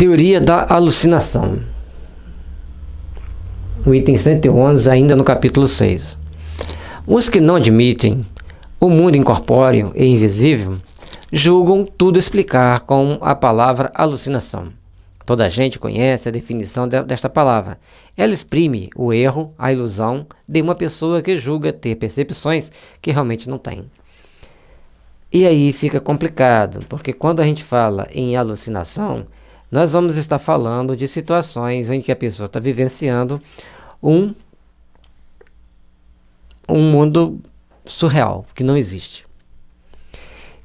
Teoria da alucinação. O item 111, ainda no capítulo 6. Os que não admitem o mundo incorpóreo e invisível julgam tudo explicar com a palavra alucinação. Toda a gente conhece a definição desta palavra. Ela exprime o erro, a ilusão de uma pessoa que julga ter percepções que realmente não tem. E aí fica complicado, porque quando a gente fala em alucinação, nós vamos estar falando de situações em que a pessoa está vivenciando um mundo surreal, que não existe.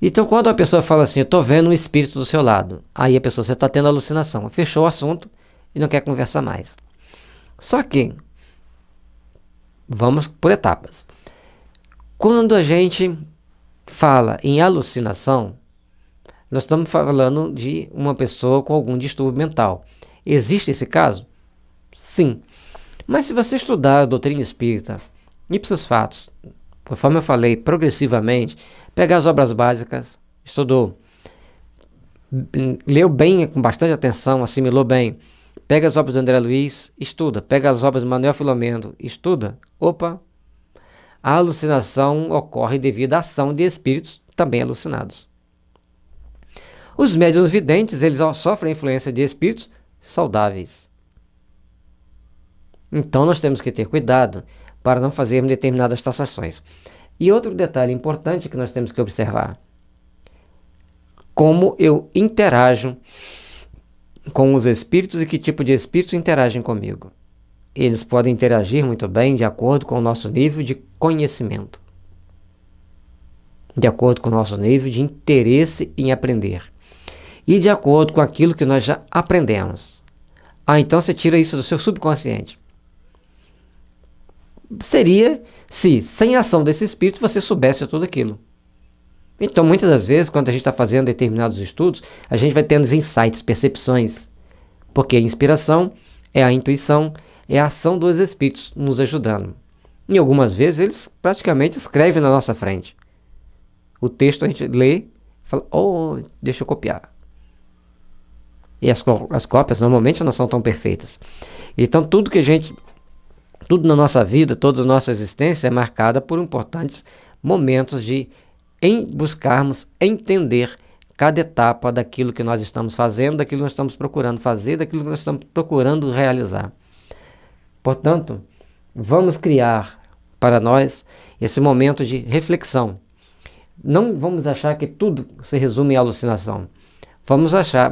Então, quando a pessoa fala assim, eu estou vendo um espírito do seu lado, aí a pessoa, você está tendo alucinação, fechou o assunto e não quer conversar mais. Só que, vamos por etapas. Quando a gente fala em alucinação, nós estamos falando de uma pessoa com algum distúrbio mental. Existe esse caso? Sim. Mas se você estudar a doutrina espírita, ipsos fatos, conforme eu falei, progressivamente, pegar as obras básicas, estudou, leu bem, com bastante atenção, assimilou bem, pega as obras de André Luiz, estuda, pega as obras de Manuel Filomeno, estuda, opa, a alucinação ocorre devido à ação de espíritos também alucinados. Os médiuns videntes, eles sofrem a influência de espíritos saudáveis. Então nós temos que ter cuidado para não fazermos determinadas taxações. E outro detalhe importante que nós temos que observar: como eu interajo com os espíritos e que tipo de espíritos interagem comigo. Eles podem interagir muito bem de acordo com o nosso nível de conhecimento, de acordo com o nosso nível de interesse em aprender e de acordo com aquilo que nós já aprendemos. Então você tira isso do seu subconsciente. Seria se, sem a ação desse espírito, você soubesse tudo aquilo. Então, muitas das vezes, quando a gente está fazendo determinados estudos, a gente vai tendo insights, percepções, porque a inspiração é a intuição, é a ação dos espíritos nos ajudando. E algumas vezes eles praticamente escrevem na nossa frente. O texto a gente lê e fala, oh, deixa eu copiar. E as cópias normalmente não são tão perfeitas. Então tudo na nossa vida, toda a nossa existência é marcada por importantes momentos de buscarmos entender cada etapa daquilo que nós estamos fazendo, daquilo que nós estamos procurando fazer, daquilo que nós estamos procurando realizar. Portanto, vamos criar para nós esse momento de reflexão. Não vamos achar que tudo se resume em alucinação.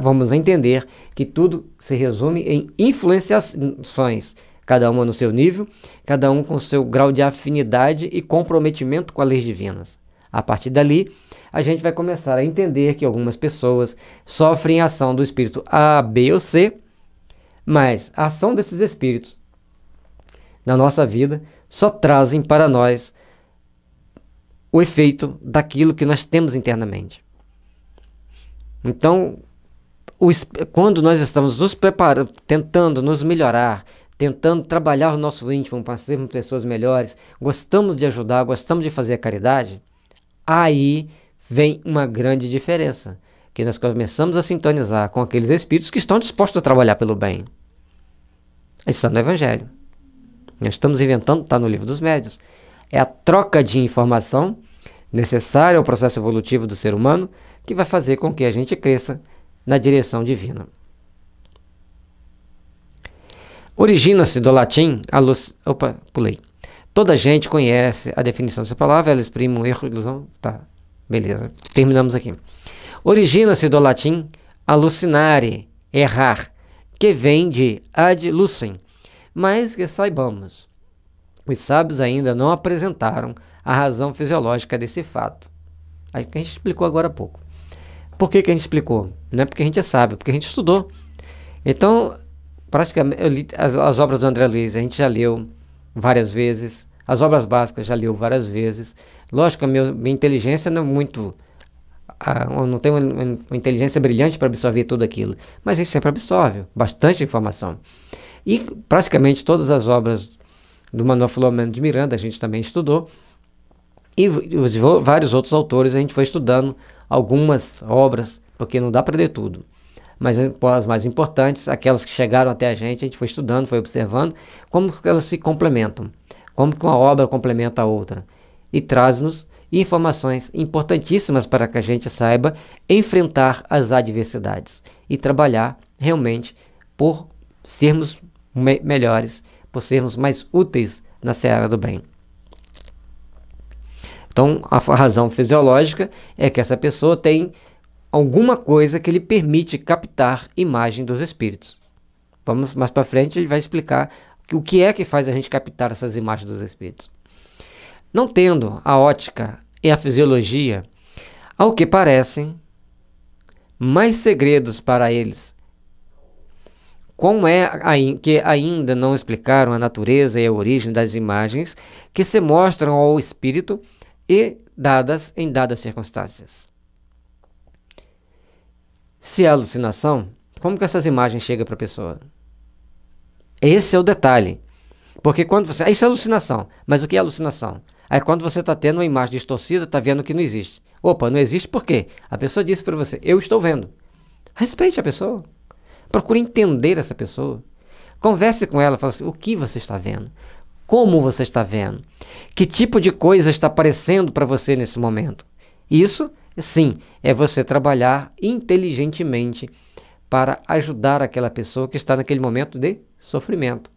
Vamos entender que tudo se resume em influenciações, cada uma no seu nível, cada um com seu grau de afinidade e comprometimento com as leis divinas. A partir dali, a gente vai começar a entender que algumas pessoas sofrem a ação do espírito A, B ou C, mas a ação desses espíritos na nossa vida só trazem para nós o efeito daquilo que nós temos internamente. Então, quando nós estamos nos preparando, tentando nos melhorar, tentando trabalhar o nosso íntimo para sermos pessoas melhores, gostamos de ajudar, gostamos de fazer a caridade, aí vem uma grande diferença, que nós começamos a sintonizar com aqueles espíritos que estão dispostos a trabalhar pelo bem. Isso está no Evangelho. Nós estamos inventando, está no Livro dos Médiuns. É a troca de informação necessária ao processo evolutivo do ser humano que vai fazer com que a gente cresça na direção divina. Origina-se do latim a luz... Opa, pulei. Toda gente conhece a definição dessa palavra, ela exprime um erro, ilusão... Tá, beleza, terminamos aqui. Origina-se do latim alucinare, errar, que vem de ad lucem, mas que saibamos, os sábios ainda não apresentaram a razão fisiológica desse fato. A gente explicou agora há pouco. Por que a gente explicou? Não é porque a gente é sábio, porque a gente estudou. Então, praticamente, eu li as obras do André Luiz, a gente já leu várias vezes, as obras básicas já leu várias vezes. Lógico, a minha inteligência não é muito... eu não tenho uma inteligência brilhante para absorver tudo aquilo, mas a gente sempre absorve bastante informação. E praticamente todas as obras do Manuel Filomeno de Miranda a gente também estudou, e vários outros autores a gente foi estudando algumas obras, porque não dá para ler tudo. mas as mais importantes, aquelas que chegaram até a gente foi estudando, foi observando como elas se complementam, como que uma obra complementa a outra, e traz-nos informações importantíssimas para que a gente saiba enfrentar as adversidades e trabalhar realmente por sermos melhores, por sermos mais úteis na seara do bem. Então, a razão fisiológica é que essa pessoa tem alguma coisa que lhe permite captar imagem dos espíritos. Vamos mais para frente, ele vai explicar o que é que faz a gente captar essas imagens dos espíritos. Não tendo a ótica e a fisiologia, ao que parecem, mais segredos para eles, como é que ainda não explicaram a natureza e a origem das imagens que se mostram ao espírito e dadas em dadas circunstâncias. Se é alucinação, como que essas imagens chegam para a pessoa? Esse é o detalhe. Porque quando você... Isso é alucinação. Mas o que é alucinação? Aí quando você está tendo uma imagem distorcida, está vendo que não existe. Opa, não existe por quê? A pessoa disse para você, eu estou vendo. Respeite a pessoa. Procure entender essa pessoa. Converse com ela, fala assim, o que você está vendo? Como você está vendo? Que tipo de coisa está aparecendo para você nesse momento? Isso, sim, é você trabalhar inteligentemente para ajudar aquela pessoa que está naquele momento de sofrimento.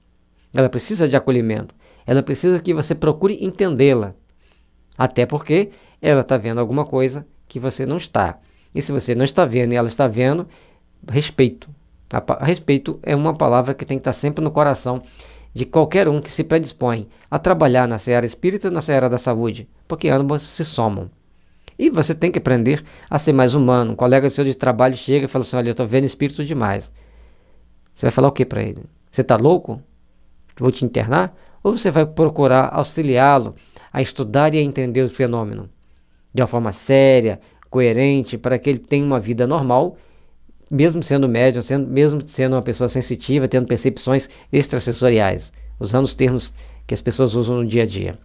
Ela precisa de acolhimento. Ela precisa que você procure entendê-la. Até porque ela está vendo alguma coisa que você não está. E se você não está vendo e ela está vendo, respeito. Respeito é uma palavra que tem que estar sempre no coração de qualquer um que se predispõe a trabalhar na seara espírita e na seara da saúde, porque ambas se somam. E você tem que aprender a ser mais humano. Um colega seu de trabalho chega e fala assim, olha, eu estou vendo espírito demais. Você vai falar o que para ele? Você está louco? Vou te internar? Ou você vai procurar auxiliá-lo a estudar e a entender o fenômeno de uma forma séria, coerente, para que ele tenha uma vida normal, mesmo sendo médium, mesmo sendo uma pessoa sensitiva, tendo percepções extrasensoriais, usando os termos que as pessoas usam no dia a dia,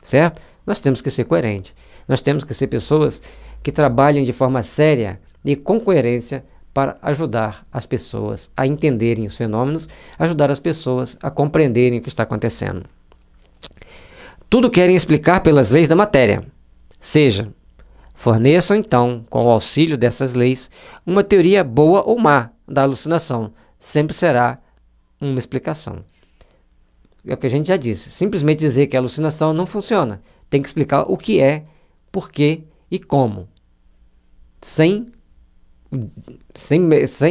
certo? Nós temos que ser coerentes, nós temos que ser pessoas que trabalhem de forma séria e com coerência para ajudar as pessoas a entenderem os fenômenos, ajudar as pessoas a compreenderem o que está acontecendo. Tudo querem explicar pelas leis da matéria, seja, forneçam então, com o auxílio dessas leis, uma teoria boa ou má da alucinação. Sempre será uma explicação. É o que a gente já disse. Simplesmente dizer que a alucinação não funciona. Tem que explicar o que é, por quê e como. Sem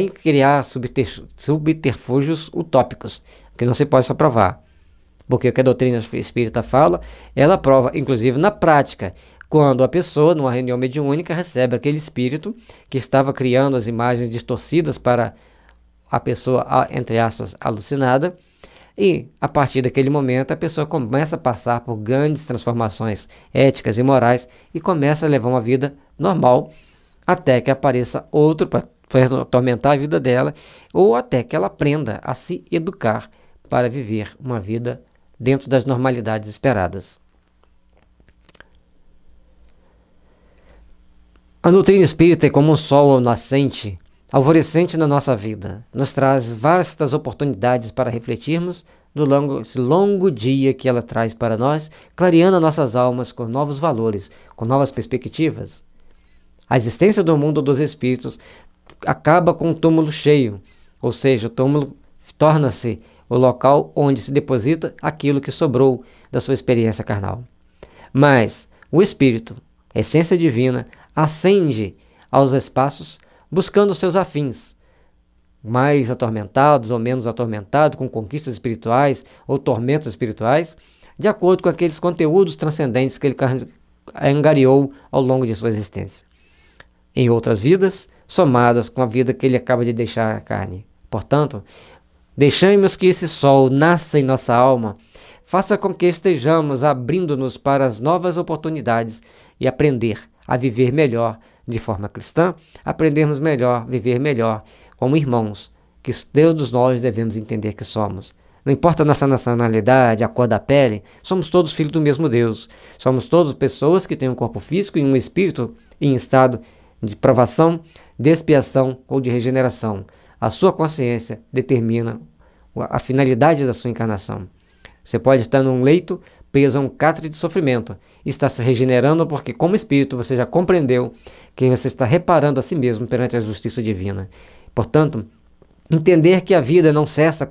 criar subterfúgios utópicos, que não se pode só provar. Porque o que a doutrina espírita fala, ela prova, inclusive na prática, quando a pessoa, numa reunião mediúnica, recebe aquele espírito que estava criando as imagens distorcidas para a pessoa, entre aspas, alucinada, e a partir daquele momento a pessoa começa a passar por grandes transformações éticas e morais e começa a levar uma vida normal, até que apareça outro para atormentar a vida dela, ou até que ela aprenda a se educar para viver uma vida dentro das normalidades esperadas. A doutrina espírita é como um sol nascente, alvorecente na nossa vida. Nos traz vastas oportunidades para refletirmos esse longo dia que ela traz para nós, clareando nossas almas com novos valores, com novas perspectivas. A existência do mundo dos espíritos acaba com um túmulo cheio, ou seja, o túmulo torna-se o local onde se deposita aquilo que sobrou da sua experiência carnal. Mas o espírito, a essência divina, ascende aos espaços buscando seus afins, mais atormentados ou menos atormentados, com conquistas espirituais ou tormentos espirituais, de acordo com aqueles conteúdos transcendentes que ele angariou ao longo de sua existência. Em outras vidas, somadas com a vida que ele acaba de deixar a carne. Portanto, deixemos que esse sol nasça em nossa alma, faça com que estejamos abrindo-nos para as novas oportunidades e aprender a viver melhor de forma cristã, aprendermos melhor, viver melhor como irmãos, que todos nós devemos entender que somos. Não importa a nossa nacionalidade, a cor da pele, somos todos filhos do mesmo Deus. Somos todos pessoas que têm um corpo físico e um espírito em estado de provação, de expiação ou de regeneração. A sua consciência determina a finalidade da sua encarnação. Você pode estar num leito preso a um catre de sofrimento e está se regenerando porque, como espírito, você já compreendeu que você está reparando a si mesmo perante a justiça divina. Portanto, entender que a vida não cessa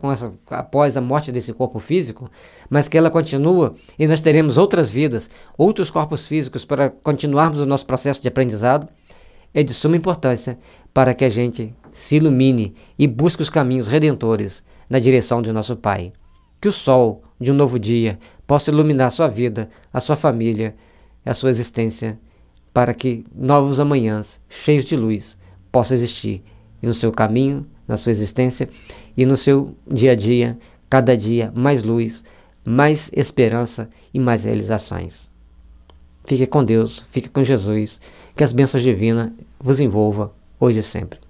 após a morte desse corpo físico, mas que ela continua e nós teremos outras vidas, outros corpos físicos para continuarmos o nosso processo de aprendizado, é de suma importância para que a gente se ilumine e busque os caminhos redentores na direção de nosso Pai. Que o sol de um novo dia possa iluminar a sua vida, a sua família, a sua existência, para que novos amanhãs, cheios de luz, possam existir no seu caminho, na sua existência e no seu dia a dia, cada dia mais luz, mais esperança e mais realizações. Fique com Deus, fique com Jesus, que as bênçãos divinas vos envolvam hoje e sempre.